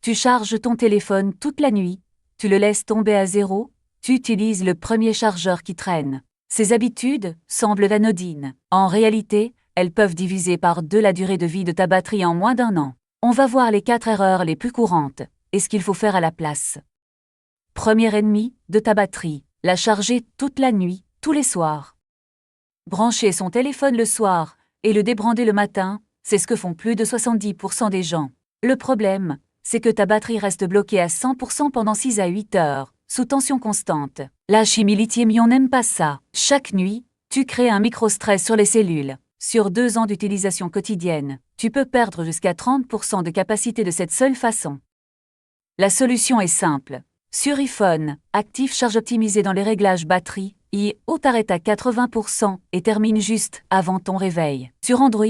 Tu charges ton téléphone toute la nuit, tu le laisses tomber à zéro, tu utilises le premier chargeur qui traîne. Ces habitudes semblent anodines. En réalité, elles peuvent diviser par 2 la durée de vie de ta batterie en moins d'1 an. On va voir les 4 erreurs les plus courantes et ce qu'il faut faire à la place. Premier ennemi de ta batterie, la charger toute la nuit, tous les soirs. Brancher son téléphone le soir et le débrander le matin, c'est ce que font plus de 70% des gens. Le problème, c'est que ta batterie reste bloquée à 100% pendant 6 à 8 heures, sous tension constante. La chimie lithium-ion n'aime pas ça. Chaque nuit, tu crées un micro-stress sur les cellules. Sur 2 ans d'utilisation quotidienne, tu peux perdre jusqu'à 30% de capacité de cette seule façon. La solution est simple. Sur iPhone, active charge optimisée dans les réglages batterie, t'arrête à 80% et termine juste avant ton réveil. Sur Android,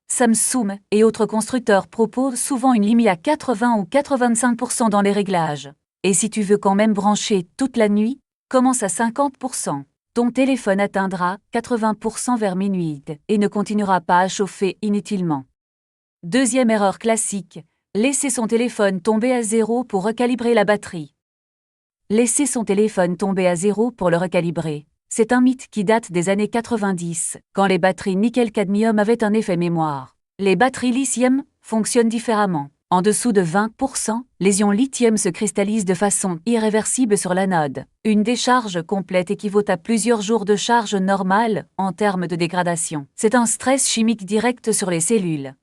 Samsung et autres constructeurs proposent souvent une limite à 80 ou 85% dans les réglages. Et si tu veux quand même brancher toute la nuit, commence à 50%. Ton téléphone atteindra 80% vers minuit et ne continuera pas à chauffer inutilement. Deuxième erreur classique, laisser son téléphone tomber à zéro pour recalibrer la batterie. Laisser son téléphone tomber à zéro pour le recalibrer, c'est un mythe qui date des années 90, quand les batteries nickel-cadmium avaient un effet mémoire. Les batteries lithium fonctionnent différemment. En dessous de 20%, les ions lithium se cristallisent de façon irréversible sur l'anode. Une décharge complète équivaut à plusieurs jours de charge normale en termes de dégradation. C'est un stress chimique direct sur les cellules.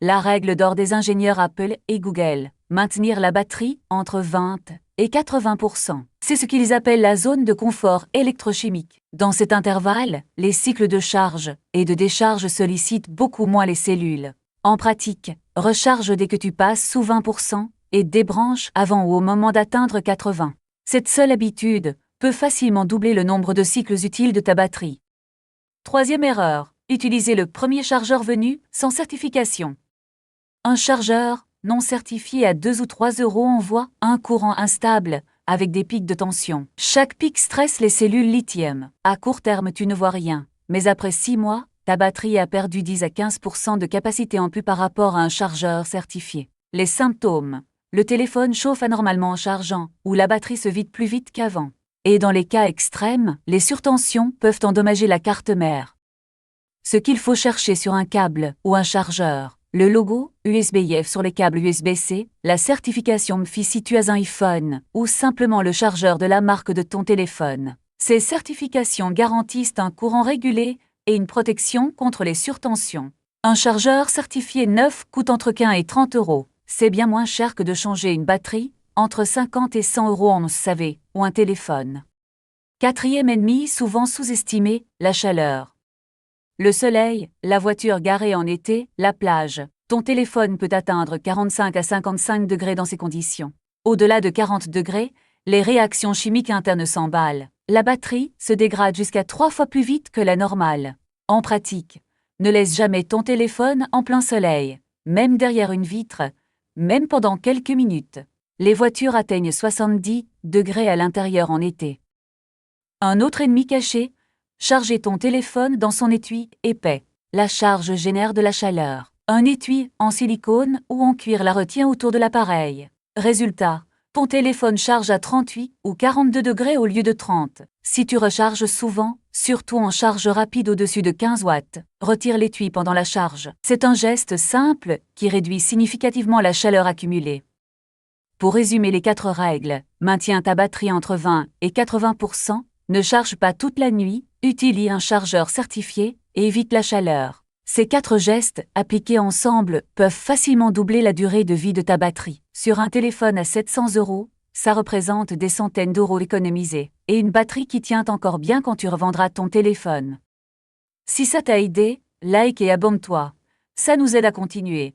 La règle d'or des ingénieurs Apple et Google, maintenir la batterie entre 20 et 80%. C'est ce qu'ils appellent la zone de confort électrochimique. Dans cet intervalle, les cycles de charge et de décharge sollicitent beaucoup moins les cellules. En pratique, recharge dès que tu passes sous 20% et débranche avant ou au moment d'atteindre 80. Cette seule habitude peut facilement doubler le nombre de cycles utiles de ta batterie. Troisième erreur, utiliser le premier chargeur venu sans certification. Un chargeur non certifié à 2 ou 3 € envoie un courant instable avec des pics de tension. Chaque pic stresse les cellules lithium. À court terme, tu ne vois rien, mais après 6 mois, ta batterie a perdu 10 à 15% de capacité en plus par rapport à un chargeur certifié. Les symptômes. Le téléphone chauffe anormalement en chargeant, ou la batterie se vide plus vite qu'avant. Et dans les cas extrêmes, les surtensions peuvent endommager la carte mère. Ce qu'il faut chercher sur un câble ou un chargeur, le logo USB-IF sur les câbles USB-C, la certification MFI si tu as un iPhone, ou simplement le chargeur de la marque de ton téléphone. Ces certifications garantissent un courant régulé et une protection contre les surtensions. Un chargeur certifié neuf coûte entre 15 et 30 €. C'est bien moins cher que de changer une batterie, entre 50 et 100 € en SAV, ou un téléphone. Quatrième ennemi souvent sous-estimé, la chaleur. Le soleil, la voiture garée en été, la plage. Ton téléphone peut atteindre 45 à 55 degrés dans ces conditions. Au-delà de 40 degrés, les réactions chimiques internes s'emballent. La batterie se dégrade jusqu'à 3 fois plus vite que la normale. En pratique, ne laisse jamais ton téléphone en plein soleil, même derrière une vitre, même pendant quelques minutes. Les voitures atteignent 70 degrés à l'intérieur en été. Un autre ennemi caché, charger ton téléphone dans son étui épais. La charge génère de la chaleur. Un étui en silicone ou en cuir la retient autour de l'appareil. Résultat, ton téléphone charge à 38 ou 42 degrés au lieu de 30. Si tu recharges souvent, surtout en charge rapide au-dessus de 15 watts, retire l'étui pendant la charge. C'est un geste simple qui réduit significativement la chaleur accumulée. Pour résumer les 4 règles, maintiens ta batterie entre 20 et 80%, ne charge pas toute la nuit, utilise un chargeur certifié et évite la chaleur. Ces 4 gestes, appliqués ensemble, peuvent facilement doubler la durée de vie de ta batterie. Sur un téléphone à 700 €, ça représente des centaines d'euros économisés, et une batterie qui tient encore bien quand tu revendras ton téléphone. Si ça t'a aidé, like et abonne-toi. Ça nous aide à continuer.